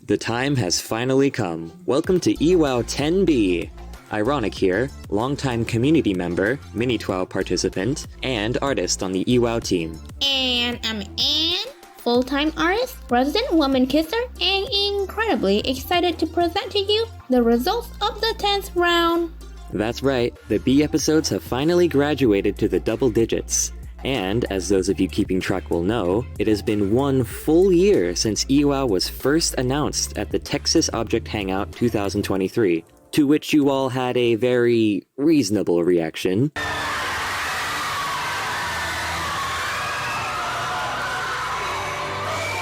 The time has finally come. Welcome to EWOW 10B. Ironic here, longtime community member, Mini-12 participant, and artist on the EWOW team. And I'm Anne, full-time artist, resident woman kisser, and incredibly excited to present to you the results of the 10th round. That's right, the B episodes have finally graduated to the double digits. And, as those of you keeping track will know, it has been 1 full year since EWOW was first announced at the Texas Object Hangout 2023, to which you all had a very reasonable reaction.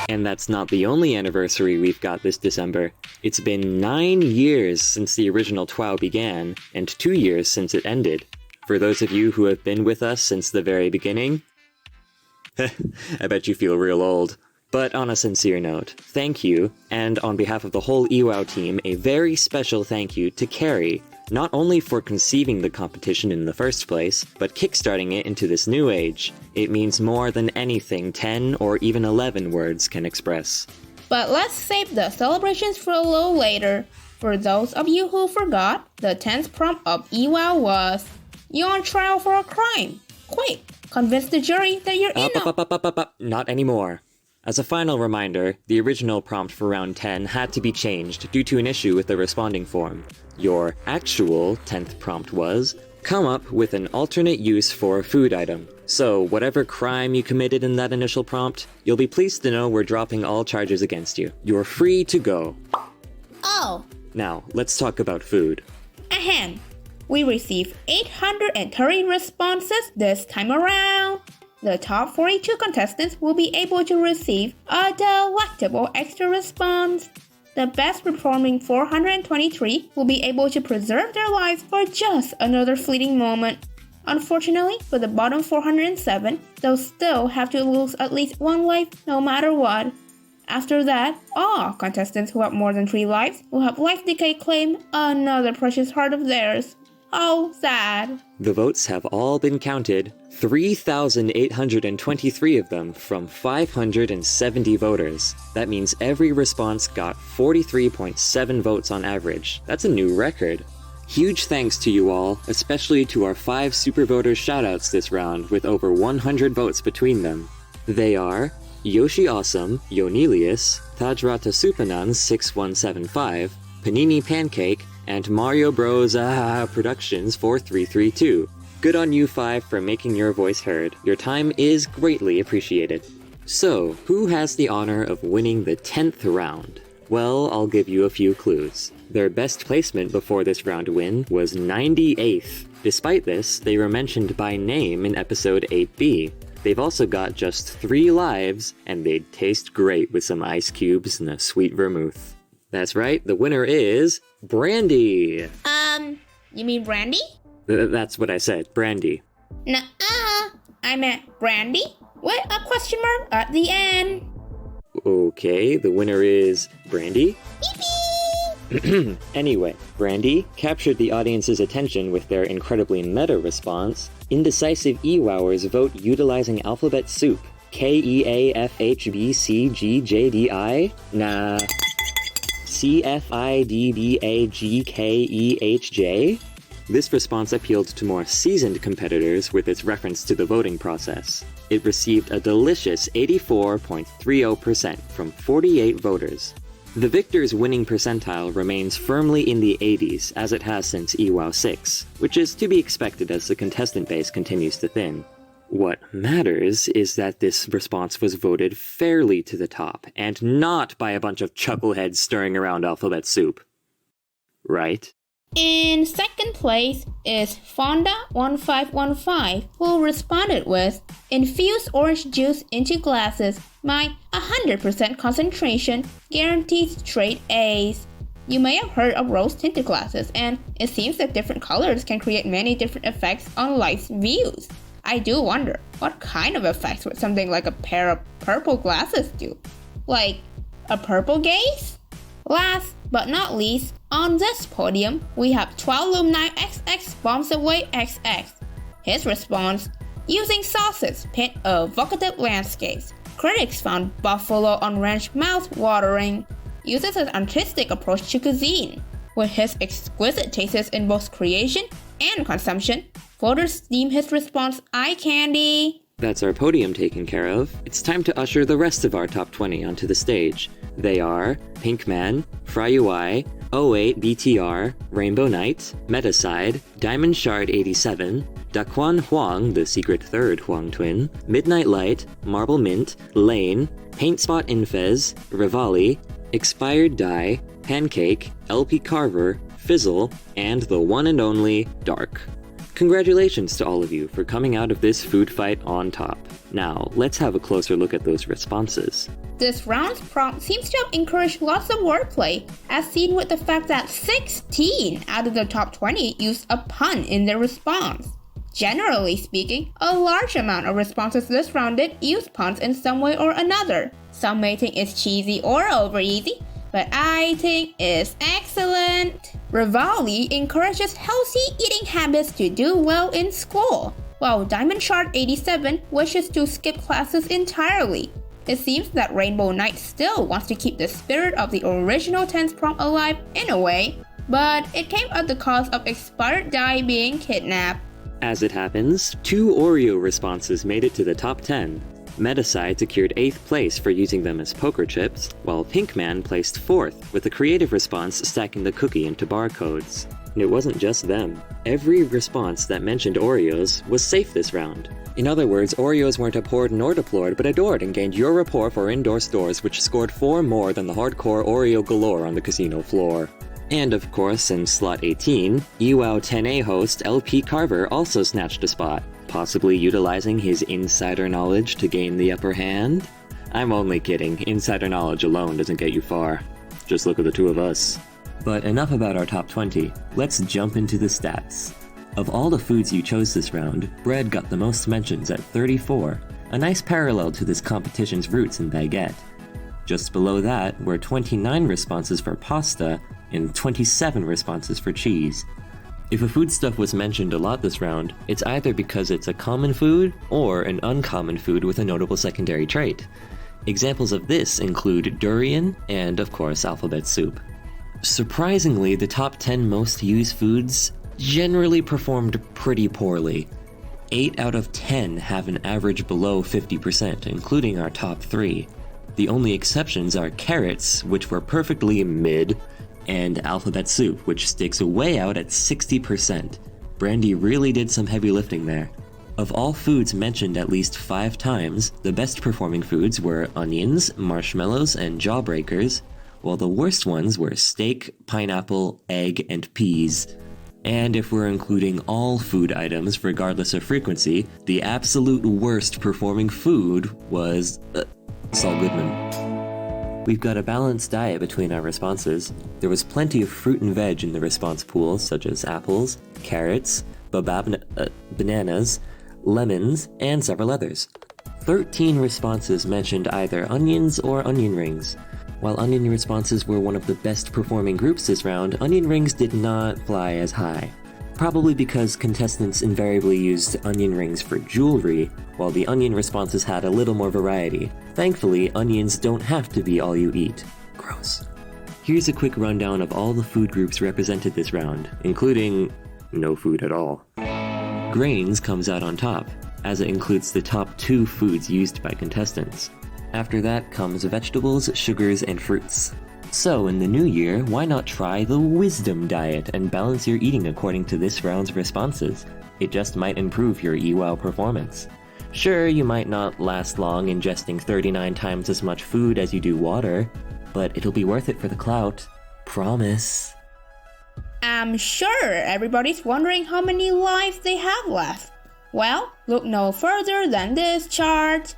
And that's not the only anniversary we've got this December. It's been 9 years since the original TWOW began, and 2 years since it ended. For those of you who have been with us since the very beginning, I bet you feel real old. But on a sincere note, thank you, and on behalf of the whole EWOW team, a very special thank you to Cary, not only for conceiving the competition in the first place, but kickstarting it into this new age. It means more than anything 10 or even 11 words can express. But let's save the celebrations for a little later. For those of you who forgot, the 10th prompt of EWOW was, "You're on trial for a crime. Quick, convince the jury that you're innocent." Not anymore. As a final reminder, the original prompt for round 10 had to be changed due to an issue with the responding form. Your actual 10th prompt was, come up with an alternate use for a food item. So whatever crime you committed in that initial prompt, you'll be pleased to know we're dropping all charges against you. You're free to go. Oh. Now, let's talk about food. Ahem. We received 830 responses this time around. The top 42 contestants will be able to receive a delectable extra response. The best performing 423 will be able to preserve their lives for just another fleeting moment. Unfortunately, for the bottom 407, they'll still have to lose at least 1 life no matter what. After that, all contestants who have more than 3 lives will have life decay claim another precious heart of theirs. Oh, sad. The votes have all been counted, 3,823 of them from 570 voters. That means every response got 43.7 votes on average. That's a new record. Huge thanks to you all, especially to our 5 super voters shoutouts this round with over 100 votes between them. They are Yoshi Awesome, Yonelius, Tajrata Supanan 6175, Panini Pancake, and Mario Bros. Productions 4332. Good on you 5 for making your voice heard. Your time is greatly appreciated. So, who has the honor of winning the 10th round? Well, I'll give you a few clues. Their best placement before this round win was 98th. Despite this, they were mentioned by name in episode 8B. They've also got just 3 lives, and they'd taste great with some ice cubes and a sweet vermouth. That's right, the winner is Brandy. You mean Brandy? That's what I said, Brandy. Nuh-uh. I meant Brandy with a question mark at the end. Okay, the winner is Brandy. Beep. Anyway, Brandy captured the audience's attention with their incredibly meta response. Indecisive EWOWers vote utilizing alphabet soup. KEAFHBCGJDI? Nah. CFIDBAGKEHJ? This response appealed to more seasoned competitors with its reference to the voting process. It received a delicious 84.30% from 48 voters. The victor's winning percentile remains firmly in the 80s, as it has since EWOW 6, which is to be expected as the contestant base continues to thin. What matters is that this response was voted fairly to the top, and not by a bunch of chuckleheads stirring around alphabet soup. Right? In second place is Fonda1515, who responded with, "Infuse orange juice into glasses. My 100% concentration guarantees straight A's." You may have heard of rose-tinted glasses, and it seems that different colors can create many different effects on life's views. I do wonder, what kind of effects would something like a pair of purple glasses do? Like, a Purplegaze? Last but not least, on this podium, we have 12 Lumni XX Bombs Away XX. His response, using sauces paint evocative landscapes. Critics found buffalo on ranch mouth-watering. uses an artistic approach to cuisine. With his exquisite tastes in both creation and consumption, voters deem his response eye candy. That's our podium taken care of. It's time to usher the rest of our top 20 onto the stage. They are Pinkman, FryUI, 08 BTR, Rainbow Knight, Metaside, Diamond Shard 87, Daquan Huang, the secret third Huang twin, Midnight Light, Marble Mint, Lane, Paint Spot Infez, Rivali, Expired Dye, Pancake, LP Carver, Fizzle, and the one and only Dark. Congratulations to all of you for coming out of this food fight on top. Now, let's have a closer look at those responses. This round's prompt seems to have encouraged lots of wordplay, as seen with the fact that 16 out of the top 20 used a pun in their response. Generally speaking, a large amount of responses this round did use puns in some way or another. Some may think it's cheesy or over easy, but I think it's excellent. Rivali encourages healthy eating habits to do well in school, while Diamond Shard 87 wishes to skip classes entirely. It seems that Rainbow Knight still wants to keep the spirit of the original 10th prompt alive in a way, but it came at the cost of Expired Dye being kidnapped. As it happens, 2 Oreo responses made it to the top 10. Metaside secured 8th place for using them as poker chips, while Pinkman placed 4th with a creative response stacking the cookie into barcodes. And it wasn't just them. Every response that mentioned Oreos was safe this round. In other words, Oreos weren't abhorred nor deplored, but adored and gained your rapport for indoor stores, which scored 4 more than the hardcore Oreo galore on the casino floor. And of course, in slot 18, EWOW 10A host LP Carver also snatched a spot, possibly utilizing his insider knowledge to gain the upper hand? I'm only kidding, insider knowledge alone doesn't get you far. Just look at the two of us. But enough about our top 20, let's jump into the stats. Of all the foods you chose this round, bread got the most mentions at 34, a nice parallel to this competition's roots in baguette. Just below that were 29 responses for pasta and 27 responses for cheese. If a foodstuff was mentioned a lot this round, it's either because it's a common food or an uncommon food with a notable secondary trait. Examples of this include durian and, of course, alphabet soup. Surprisingly, the top 10 most used foods generally performed pretty poorly. 8 out of 10 have an average below 50%, including our top 3. The only exceptions are carrots, which were perfectly mid, and alphabet soup, which sticks way out at 60%. Brandy really did some heavy lifting there. Of all foods mentioned at least 5 times, the best performing foods were onions, marshmallows, and jawbreakers, while the worst ones were steak, pineapple, egg, and peas. And if we're including all food items regardless of frequency, the absolute worst performing food was Saul Goodman. We've got a balanced diet between our responses. There was plenty of fruit and veg in the response pool, such as apples, carrots, bananas, lemons, and several others. 13 responses mentioned either onions or onion rings. While onion responses were one of the best performing groups this round, onion rings did not fly as high. Probably because contestants invariably used onion rings for jewelry, while the onion responses had a little more variety. Thankfully, onions don't have to be all you eat. Gross. Here's a quick rundown of all the food groups represented this round, including no food at all. Grains comes out on top, as it includes the top 2 foods used by contestants. After that comes vegetables, sugars, and fruits. So in the new year, why not try the wisdom diet and balance your eating according to this round's responses? It just might improve your EWOW performance. Sure, you might not last long ingesting 39 times as much food as you do water, but it'll be worth it for the clout. Promise. I'm sure everybody's wondering how many lives they have left. Well, look no further than this chart.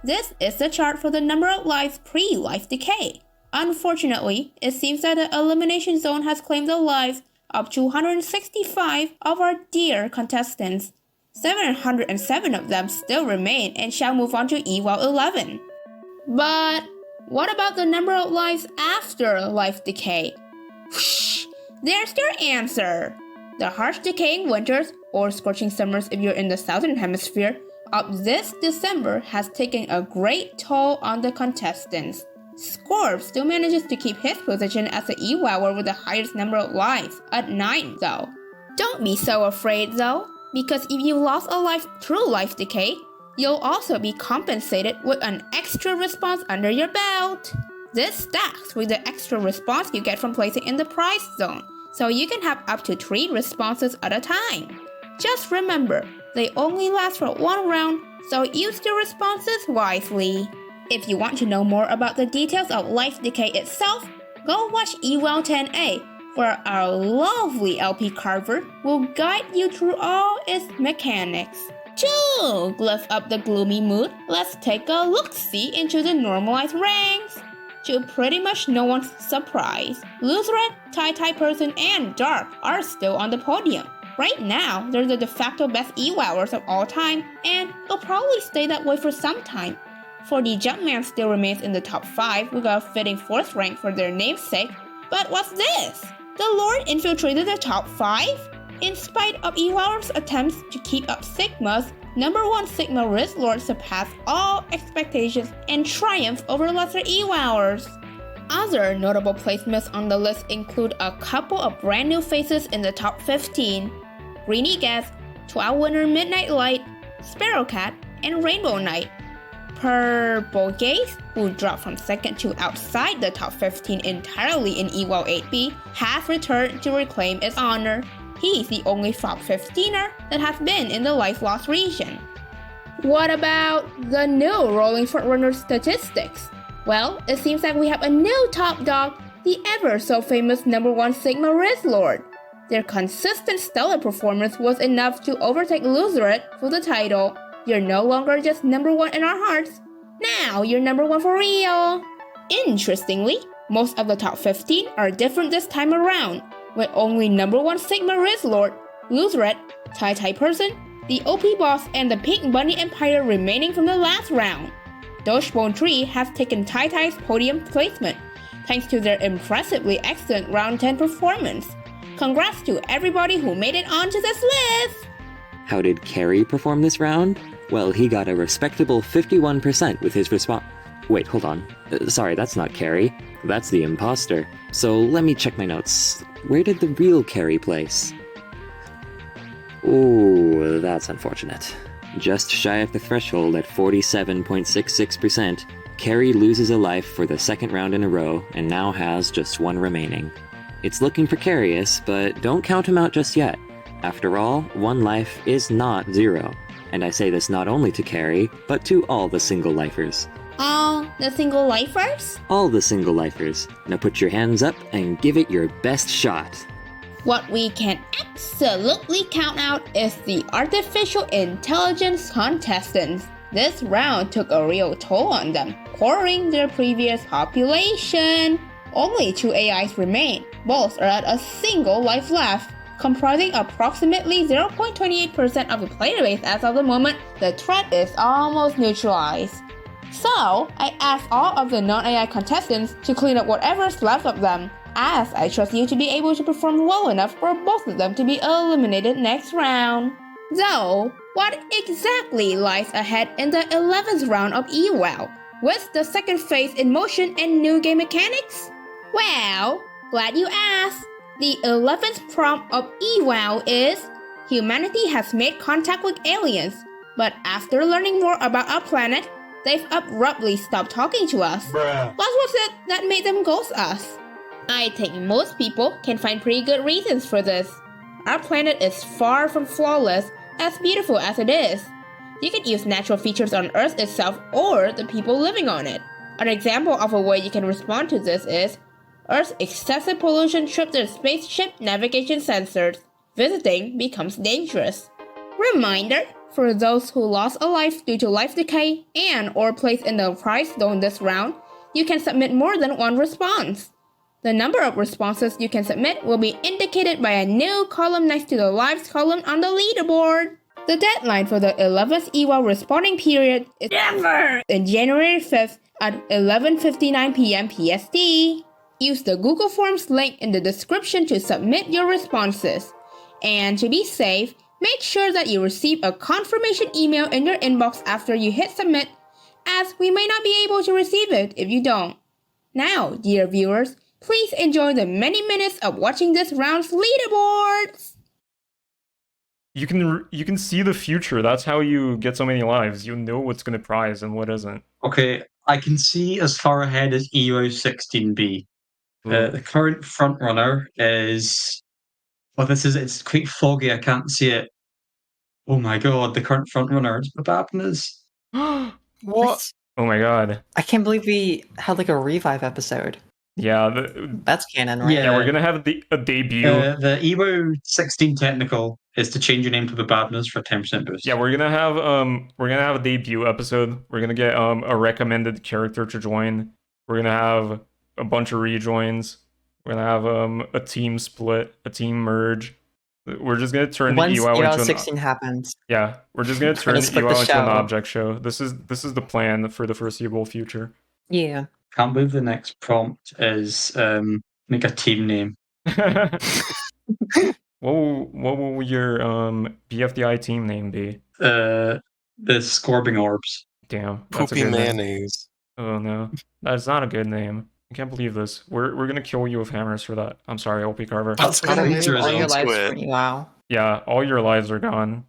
This is the chart for the number of lives pre-life decay. Unfortunately, it seems that the elimination zone has claimed the lives of 265 of our dear contestants. 707 of them still remain and shall move on to EWOW 11. But what about the number of lives after life decay? Whoosh! There's your answer! The harsh decaying winters, or scorching summers if you're in the southern hemisphere, of this December has taken a great toll on the contestants. Scorb still manages to keep his position as the EWOWer with the highest number of lives, at 9 though. Don't be so afraid though, because if you lost a life through life decay, you'll also be compensated with an extra response under your belt. This stacks with the extra response you get from placing in the prize zone, so you can have up to 3 responses at a time. Just remember, they only last for 1 round, so use your responses wisely. If you want to know more about the details of life decay itself, go watch EWOW 10A, where our lovely LP Carver will guide you through all its mechanics. To lift up the gloomy mood, let's take a look-see into the normalized ranks. To pretty much no one's surprise, Luzred, Tai Person, and Dark are still on the podium. Right now, they're the de facto best EWOWers of all time, and will probably stay that way for some time. 4D Jumpman still remains in the top 5 with a fitting 4th rank for their namesake, but what's this? The Lord infiltrated the top 5? In spite of EWOWers' attempts to keep up Sigmas, number 1 Sigma Riz Lord surpassed all expectations and triumphed over lesser EWOWers. Other notable placements on the list include a couple of brand new faces in the top 15, Greeny Gas, 12 winner Midnight Light, Sparrowcat, and Rainbow Knight. Purplegaze, who dropped from 2nd to outside the top 15 entirely in EWOW 8B, has returned to reclaim its honor. He's the only top 15er that has been in the life loss region. What about the new Rolling Frontrunner statistics? Well, it seems like we have a new top dog, the ever so famous number 1 Sigma Riz Lord. Their consistent stellar performance was enough to overtake Luzred for the title. You're no longer just number 1 in our hearts. Now you're number 1 for real. Interestingly, most of the top 15 are different this time around, with only number 1 Sigma Riz Lord, Luzred, Tai Person, the OP Boss, and the Pink Bunny Empire remaining from the last round. Doshbone Tree has taken Tai's podium placement, thanks to their impressively excellent round 10 performance. Congrats to everybody who made it onto this list! How did Cary perform this round? Well, he got a respectable 51% with his response. Wait, hold on. Sorry, that's not Cary. That's the imposter. So let me check my notes. Where did the real Cary place? Ooh, that's unfortunate. Just shy of the threshold at 47.66%, Cary loses a life for the 2nd round in a row and now has just 1 remaining. It's looking precarious, but don't count him out just yet. After all, 1 life is not 0. And I say this not only to Cary, but to all the single lifers. All the single lifers? All the single lifers. Now put your hands up and give it your best shot. What we can absolutely count out is the artificial intelligence contestants. This round took a real toll on them, quartering their previous population. Only 2 AIs remain. Both are at a single life left. Comprising approximately 0.28% of the player base as of the moment, the threat is almost neutralized. So, I asked all of the non-AI contestants to clean up whatever's left of them, as I trust you to be able to perform well enough for both of them to be eliminated next round. Though, what exactly lies ahead in the 11th round of EWOW, with the 2nd phase in motion and new game mechanics? Well, glad you asked. The 11th prompt of EWOW is, humanity has made contact with aliens, but after learning more about our planet, they've abruptly stopped talking to us. What was it that made them ghost us? I think most people can find pretty good reasons for this. Our planet is far from flawless, as beautiful as it is. You can use natural features on Earth itself or the people living on it. An example of a way you can respond to this is, Earth's excessive pollution tripped their spaceship navigation sensors. Visiting becomes dangerous. Reminder, for those who lost a life due to life decay and or placed in the prize zone this round, you can submit more than 1 response. The number of responses you can submit will be indicated by a new column next to the lives column on the leaderboard. The deadline for the 11th EWOW responding period is in January 5th at 11:59 p.m. PST. Use the Google Forms link in the description to submit your responses. And to be safe, make sure that you receive a confirmation email in your inbox after you hit submit, as we may not be able to receive it if you don't. Now, dear viewers, please enjoy the many minutes of watching this round's leaderboards. You can see the future. That's how you get so many lives. You know what's going to prize and what isn't. Okay, I can see as far ahead as EWOW 16B. The current frontrunner is... Well, it's quite foggy. I can't see it. Oh my god, the current frontrunner is Babna's. What? Oh my god. I can't believe we had like a revive episode. Yeah, That's canon, right? yeah, we're gonna have a debut. The EWOW 16 technical is to change your name to Babna's for a 10% boost. Yeah, we're gonna have a debut episode. We're gonna get a recommended character to join. We're gonna have a bunch of rejoins. We're gonna have a team split, a team merge. We're just gonna turn Once EWOW into 16 happens. Yeah, we're just gonna turn split the EWOW into an show. object show. This is the plan for the foreseeable future. Yeah. Can't believe the next prompt is make a team name. What will your BFDI team name be? The Scorbing Orbs. Damn, that's a Poopy good name. mayonnaise. Oh no, that's not a good name. I can't believe this. We're gonna kill you with hammers for that. I'm sorry, OP Carver. That's kind of gonna interesting. All your into lives it. for EWOW. Yeah, all your lives are gone.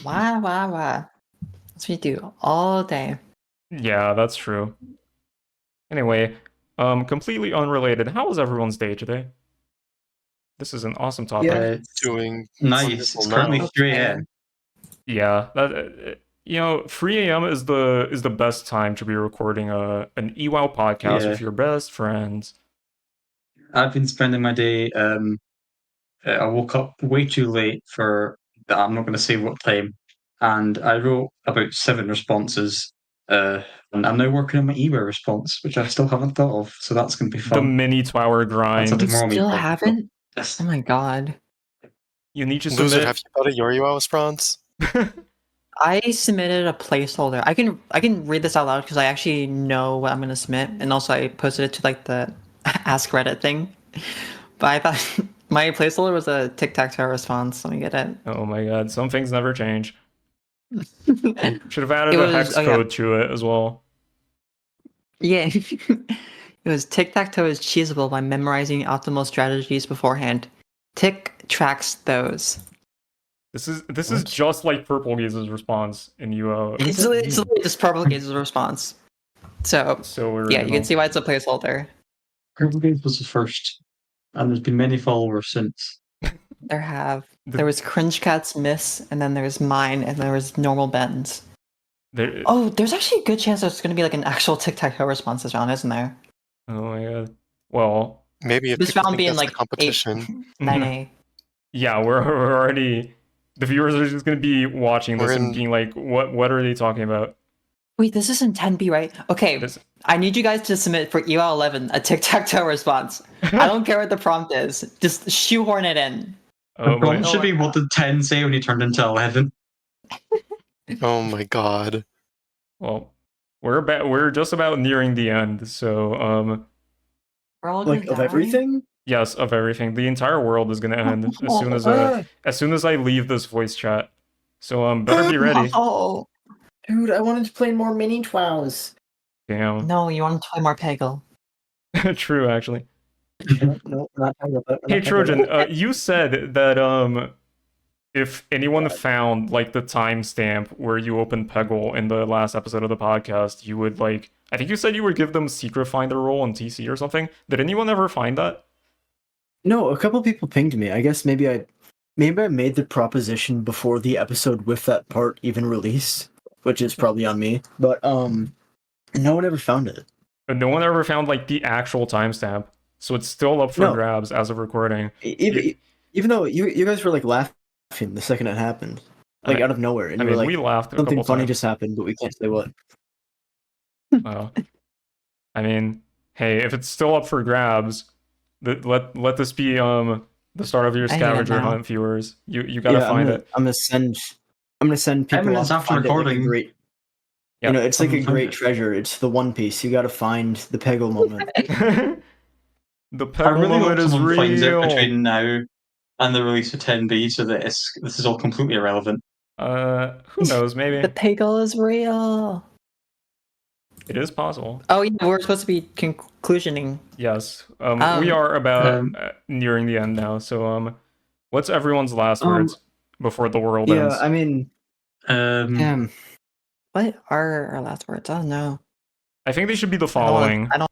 Wow. That's what we do all day. Yeah, that's true. Anyway, completely unrelated. How was everyone's day today? This is an awesome topic. Yeah, it's Doing nice. wonderful It's currently now. 3 a.m. Yeah, that 3 a.m. is the best time to be recording an EWOW podcast Yeah. with your best friends. I've been spending my day. I woke up way too late for that. I'm not going to say what time, and I wrote about 7 responses. And I'm now working on my EWOW response, which I still haven't thought of. So that's going to be The fun. mini 2-hour grind. That's a You tomorrow still meeting. haven't? Yes. Oh my god. You need to Loser, submit. have you thought of your EWOW response? I submitted a placeholder. I can read this out loud because I actually know what I'm gonna submit, and also I posted it to like the Ask Reddit thing. But I thought my placeholder was a tic-tac-toe response. Let me get it. Oh my god, some things never change. Should have added It a was- hex oh, yeah. code to it as well. Yeah. It was tic-tac-toe is cheesable by memorizing optimal strategies beforehand. Tick tracks those. This is just like Purplegaze's response in UO. It's literally just Purplegaze's response. So So yeah, you can see why it's a placeholder. Purplegaze was the first, and there's been many followers since. There was Cringe Cat's Miss, and then there's mine, and there was Normal Ben's. There, Oh, there's actually a good chance there's going to be like an actual tic-tac-toe response this round, isn't there? oh my god. Well, Maybe if This people round think being that's like the competition. 9A. yeah, we're already. The viewers are just gonna be watching this We're and in- being like, "What are they talking about?" Wait, this isn't 10B, right? Okay, This, I need you guys to submit for EWOW 11 a tic-tac-toe response. I don't care what the prompt is. Just shoehorn it in. The oh my, prompt should be what did 10 say when he turned into 11? Oh my god. well, we're just about nearing the end. So We're all gonna Like of die? everything? yes, of everything. The entire world is gonna end as soon as I leave this voice chat. So better be ready. Oh, Dude, I wanted to play more mini twows. Damn. no, you want to play more Peggle. True, actually. No, we're not talking about that. Hey Trojan, you said that if anyone found like the timestamp where you opened Peggle in the last episode of the podcast, you would like I think you said you would give them secret finder role on TC or something. Did anyone ever find that? No, a couple people pinged me. I guess maybe I made the proposition before the episode with that part even released, which is probably on me. But no one ever found it. But no one ever found like the actual timestamp. So it's still up for No. grabs as of recording. Even though you guys were like laughing the second it happened, like out of nowhere, and I you mean, were we like, laughed a something couple funny times. just happened, but we can't say what. Well, I mean, hey, if it's still up for grabs, let this be the start of your I hate it scavenger now. hunt, viewers. You gotta find it. I'm gonna send 10 people minutes off to after find it, like, a recording. great. Yep. You know, it's like a Someone find great it. treasure. It's the One Piece. You got to find the Peggle moment. The I Peggle really hope moment is someone finds it real. between now and the release of 10B so that this is all completely irrelevant. Who knows? Maybe. The Peggle is real. It is possible. Oh yeah, we're supposed to be conclusioning. Yes. We are about nearing the end now. So what's everyone's last words before the world ends? Yeah, I mean, Um, What are our last words? I don't know. I think they should be the following. I don't